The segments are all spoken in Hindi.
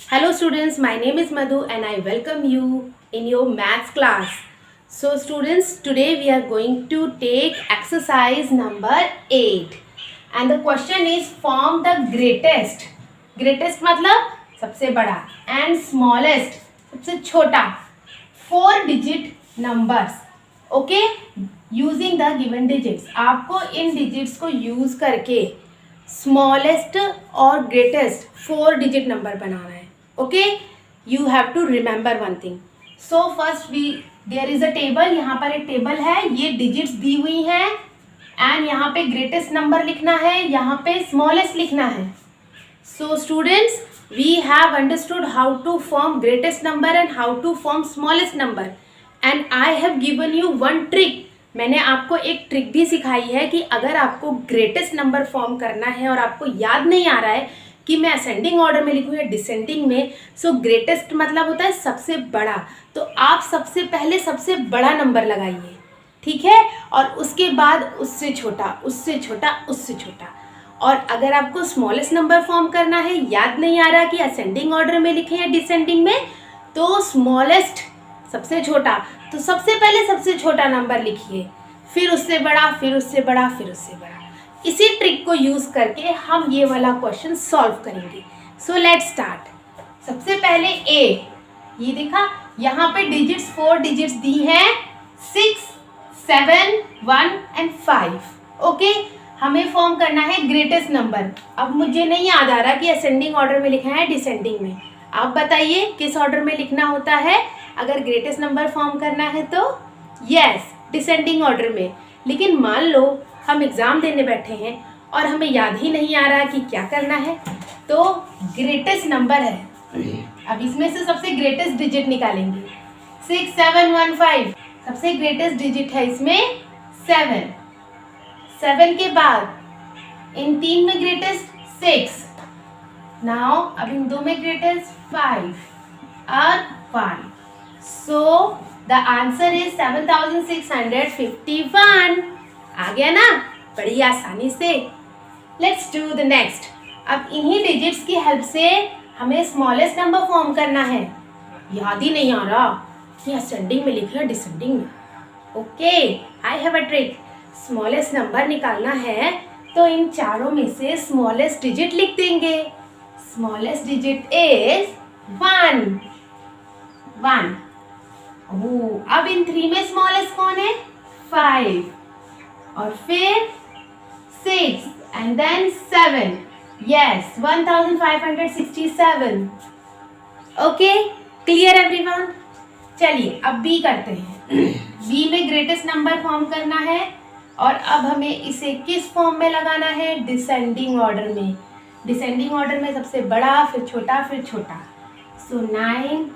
Hello students, my name is Madhu and I welcome you in your maths class. So students, today we are going to take exercise number 8 and the question is form the greatest. Greatest मतलब सबसे बड़ा and smallest सबसे छोटा 4 digit numbers. Okay, using the given digits. आपको इन digits को use करके स्मॉलेस्ट और ग्रेटेस्ट 4 डिजिट नंबर बनाना है. Okay, you have to remember one thing. So first there is a table. यहाँ पर एक टेबल है, ये डिजिट्स दी हुई हैं एंड यहाँ पे ग्रेटेस्ट नंबर लिखना है, यहाँ पे स्मॉलेस्ट लिखना है. So students, we have understood how to form greatest number and how to form smallest number and I have given you one trick. मैंने आपको एक ट्रिक भी सिखाई है कि अगर आपको ग्रेटेस्ट नंबर फॉर्म करना है और आपको याद नहीं आ रहा है कि मैं असेंडिंग ऑर्डर में लिखूँ या डिसेंडिंग में, सो ग्रेटेस्ट मतलब होता है सबसे बड़ा. तो आप सबसे पहले सबसे बड़ा नंबर लगाइए, ठीक है, और उसके बाद उससे छोटा, उससे छोटा, उससे छोटा. और अगर आपको स्मॉलेस्ट नंबर फॉर्म करना है, याद नहीं आ रहा कि असेंडिंग ऑर्डर में लिखें या डिसेंडिंग में, तो स्मॉलेस्ट सबसे छोटा, तो सबसे पहले सबसे छोटा नंबर लिखिए, फिर उससे बड़ा, फिर उससे बड़ा, फिर उससे बड़ा. इसी ट्रिक को यूज़ करके हम ये वाला क्वेश्चन सॉल्व करेंगे. So let's start. सबसे पहले ए, ये देखा यहाँ पे डिजिट्स 4 डिजिट्स दी हैं 6, 7, 1 एंड 5. ओके, हमें फॉर्म करना है ग्रेटेस्ट नंबर. अब मुझे नहीं याद आ रहा कि असेंडिंग ऑर्डर में लिखना है डिसेंडिंग में. आप बताइए किस ऑर्डर में लिखना होता है अगर ग्रेटेस्ट नंबर फॉर्म करना है तो? यस, डिसेंडिंग ऑर्डर में. लेकिन मान लो हम एग्ज़ाम देने बैठे हैं और हमें याद ही नहीं आ रहा कि क्या करना है, तो ग्रेटेस्ट नंबर है. अब इसमें से सबसे ग्रेटेस्ट डिजिट निकालेंगे. 6, 7, 1, 5. सबसे ग्रेटेस्ट डिजिट है इसमें 7. 7 के बाद इन 3 में ग्रेटेस्ट 6. नाउ अब इन 2 में ग्रेटेस्ट 5 और 1. So the answer is 7651. आ गया ना बड़ी आसानी से. Let's do the next. अब इन्हीं डिजिट्स की हेल्प से हमें स्मॉलेस्ट नंबर फॉर्म करना है. याद ही नहीं आ रहा कि असेंडिंग में लिखना है डिसेंडिंग में. Okay, I have a trick. Smallest number निकालना है तो इन चारों में से स्मॉलेस्ट डिजिट लिख देंगे. Smallest digit is 1. अब इन 3 में स्मॉलेस्ट कौन है? 5 और फिर 6 and then 7. Yes, 1567. Okay, clear everyone? चलिए अब बी करते हैं. बी में ग्रेटेस्ट नंबर फॉर्म करना है और अब हमें इसे किस फॉर्म में लगाना है? डिसेंडिंग ऑर्डर में. डिसेंडिंग ऑर्डर में सबसे बड़ा, फिर छोटा, फिर छोटा. सो 9,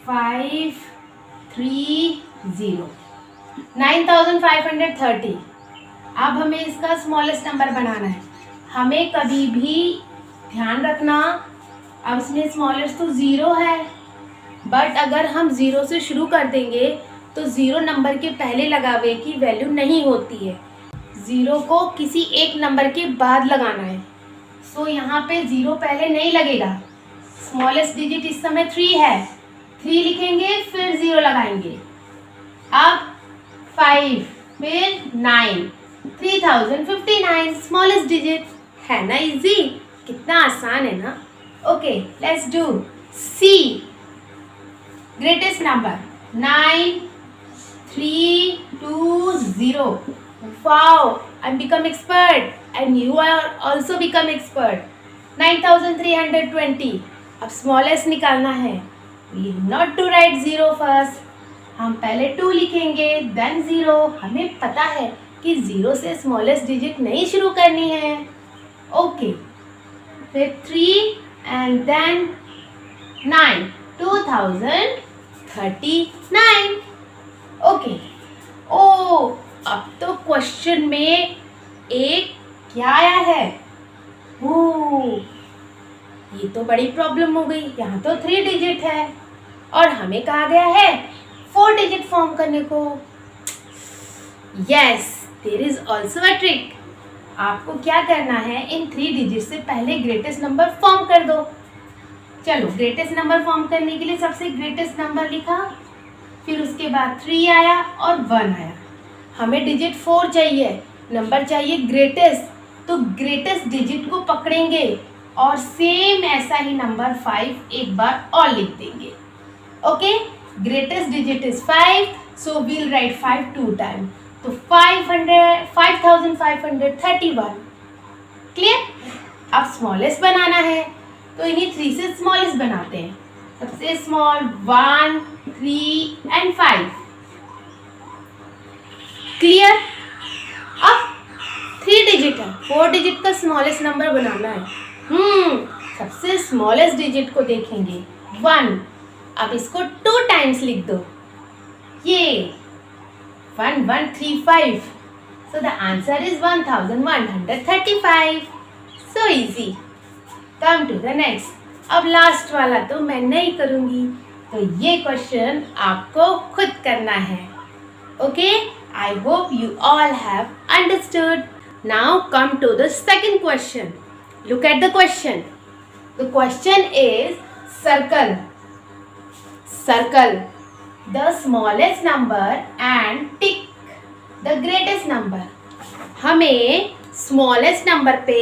5, 3, 0. 9530. अब हमें इसका स्मॉलेस्ट नंबर बनाना है. हमें कभी भी ध्यान रखना, अब इसमें स्मॉलेस्ट तो 0 है, बट अगर हम 0 से शुरू कर देंगे तो 0 नंबर के पहले लगावे की वैल्यू नहीं होती है. 0 को किसी एक नंबर के बाद लगाना है. सो यहाँ पे 0 पहले नहीं लगेगा. स्मॉलेस्ट डिजिट इस समय 3 है, 3 लिखेंगे फिर 0 लगाएंगे. अब 5 फिर 9, 3059 स्मॉलेस्ट डिजिट है ना. इजी, कितना आसान है ना. Okay, let's do C. Greatest number 9, 3, 2, 0. Wow, I become expert and you are also become expert. 9320. अब स्मॉलेस्ट निकालना है. We not to write 0 first. हम पहले 2 लिखेंगे then 0. हमें पता है कि 0 से स्मॉलेस्ट डिजिट नहीं शुरू करनी है. ओके, फिर 3 एंड देन 9, 2039. ओके. ओ, अब तो क्वेश्चन में एक क्या आया है? ओ, ये तो बड़ी प्रॉब्लम हो गई. यहाँ तो 3 डिजिट है और हमें कहा गया है 4 डिजिट फॉर्म करने को. Yes, there is also a trick. आपको क्या करना है, इन 3 डिजिट से पहले ग्रेटेस्ट नंबर फॉर्म कर दो. चलो ग्रेटेस्ट नंबर फॉर्म करने के लिए सबसे ग्रेटेस्ट नंबर लिखा, फिर उसके बाद 3 आया और 1 आया। हमें डिजिट 4 चाहिए, नंबर चाहिए ग्रेटेस्ट, तो ग्रेटेस्ट डिजिट को पकड़ेंगे और सेम ऐसा ही नंबर 5 एक बार और लिख देंगे। Okay, greatest digit is 5, so we'll write 5 2 time, तो 5531। क्लियर? अब स्मॉलेस्ट बनाना है, तो इन्हीं 3 से स्मॉलेस्ट बनाते हैं। सबसे स्मॉल 1, 3 एंड 5। क्लियर? अब 3 डिजिट है, 4 डिजिट का स्मॉलेस्ट नंबर बनाना है। सबसे स्मॉलेस्ट डिजिट को देखेंगे 1। अब इसको 2 टाइम्स लिख दो, ये 1135। So the answer is 1135. So easy. Come to the next. अब लास्ट वाला तो मैं नहीं करूंगी, तो ये क्वेश्चन आपको खुद करना है। Okay, I hope you all have understood. Now come to the second question. Look at the question. The question is circle the smallest number and tick the greatest number। हमें स्मॉलेस्ट नंबर पे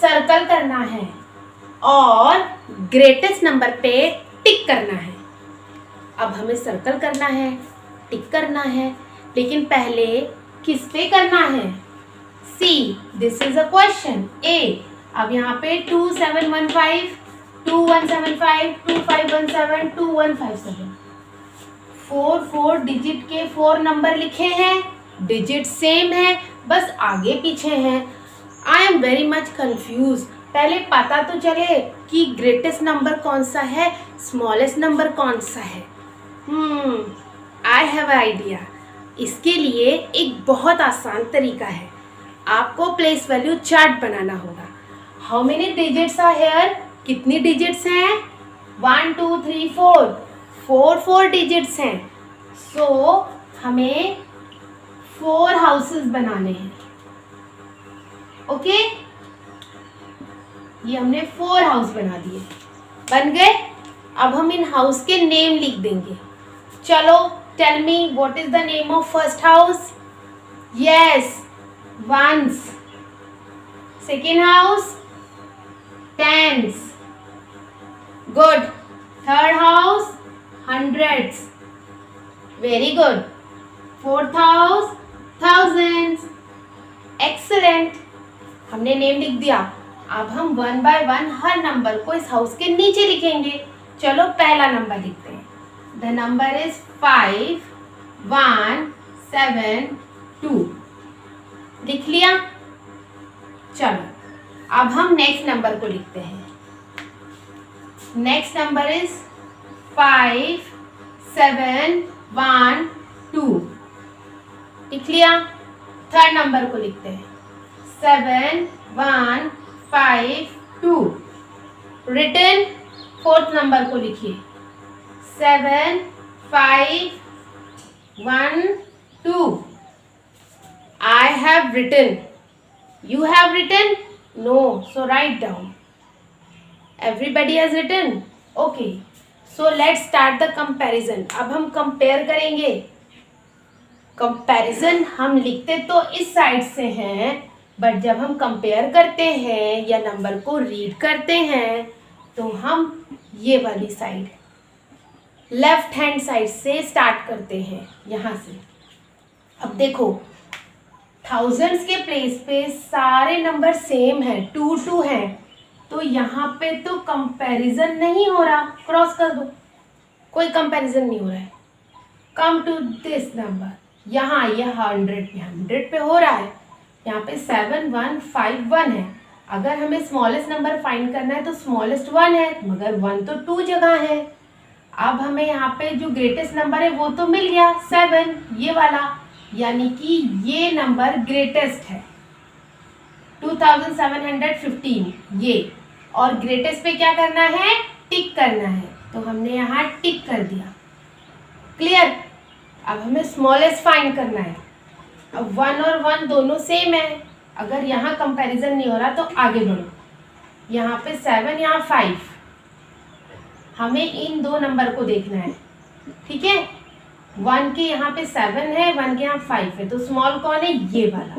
सर्कल करना है और ग्रेटेस्ट नंबर पे टिक करना है। अब हमें सर्कल करना है, टिक करना है, लेकिन पहले किस पे करना है? सी, दिस इज अ क्वेश्चन। ए, अब यहाँ पे 2715, 2175, 2517, 2157, 4 डिजिट के 4 नंबर लिखे हैं, डिजिट सेम है, बस आगे पीछे हैं। I am very much confuse. पहले पता तो चले कि ग्रेटेस्ट नंबर कौन सा है, स्मॉलेस्ट नंबर कौन सा है। I have idea. इसके लिए एक बहुत आसान तरीका है, आपको प्लेस वैल्यू चार्ट बनाना होगा। How many digits are here? कितनी डिजिट्स हैं? 1 2 3 4 4 डिजिट्स हैं। सो हमें 4 हाउसेस बनाने हैं। ओके, ये हमने 4 हाउस बना दिए, बन गए। अब हम इन हाउस के नेम लिख देंगे। चलो, tell me what is the name of first house? Yes, ones. Second house? Tens. Good. Third house? Hundreds. Very good. Fourth house? Thousands. Excellent. हमने नेम लिख दिया। अब हम 1 बाय 1 हर नंबर को इस हाउस के नीचे लिखेंगे। चलो पहला नंबर लिखते हैं। The number is 5172। लिख लिया? चलो अब हम नेक्स्ट नंबर को लिखते हैं। Next number is 5712। लिख लिया? थर्ड नंबर को लिखते हैं 7152। रिटन? फोर्थ नंबर को लिखिए 7512। I have written. You have written? No. So write down. Everybody has written? Okay. So let's start the comparison. अब हम compare करेंगे। कंपैरिजन हम लिखते तो इस साइड से हैं, बट जब हम कंपेयर करते हैं या नंबर को रीड करते हैं तो हम ये वाली साइड, लेफ्ट हैंड साइड से स्टार्ट करते हैं, यहाँ से। अब देखो, थाउजेंड्स के प्लेस पे सारे नंबर सेम हैं, 2 2 हैं, तो यहाँ पे तो कंपैरिजन नहीं हो रहा। क्रॉस कर दो, कोई कंपैरिजन नहीं हो रहा है। कम टू दिस नंबर, यहाँ ये 100 पे हो रहा है। यहाँ पे 7151 है। अगर हमें स्मॉलेस्ट नंबर फाइंड करना है तो स्मॉलेस्ट 1 है, मगर 1 तो 2 जगह है। अब हमें यहाँ पे जो ग्रेटेस्ट नंबर है वो तो मिल गया 7, ये वाला, यानी कि ये नंबर ग्रेटेस्ट है 2715 ये। और ग्रेटेस्ट पे क्या करना है? टिक करना है, तो हमने यहाँ टिक कर दिया। क्लियर? अब हमें स्मॉलेस्ट फाइंड करना है। अब 1 और 1 दोनों सेम है, अगर यहाँ कंपैरिजन नहीं हो रहा तो आगे बढ़ो। यहाँ पे 7, यहाँ 5, हमें इन दो नंबर को देखना है, ठीक है। 1 के यहाँ पे 7 है, 1 के यहाँ 5 है, तो स्मॉल कौन है, ये वाला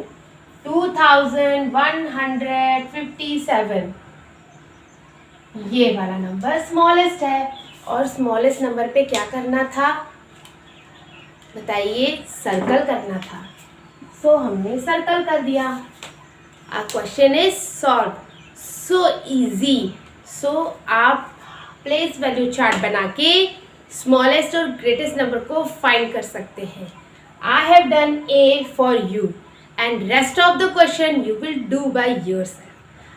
2157, ये वाला नंबर स्मॉलेस्ट है। और स्मॉलेस्ट नंबर पे क्या करना था बताइए, सर्कल करना था। सो हमने सर्कल कर दिया। Ah question is solve, so easy. So आप प्लेस वैल्यू चार्ट बना के स्मॉलेस्ट और ग्रेटेस्ट नंबर को फाइंड कर सकते हैं। I have done A for you and rest of the question you will do by yourself.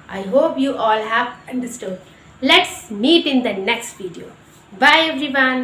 I hope you all have understood. Let's meet in the next video. Bye everyone.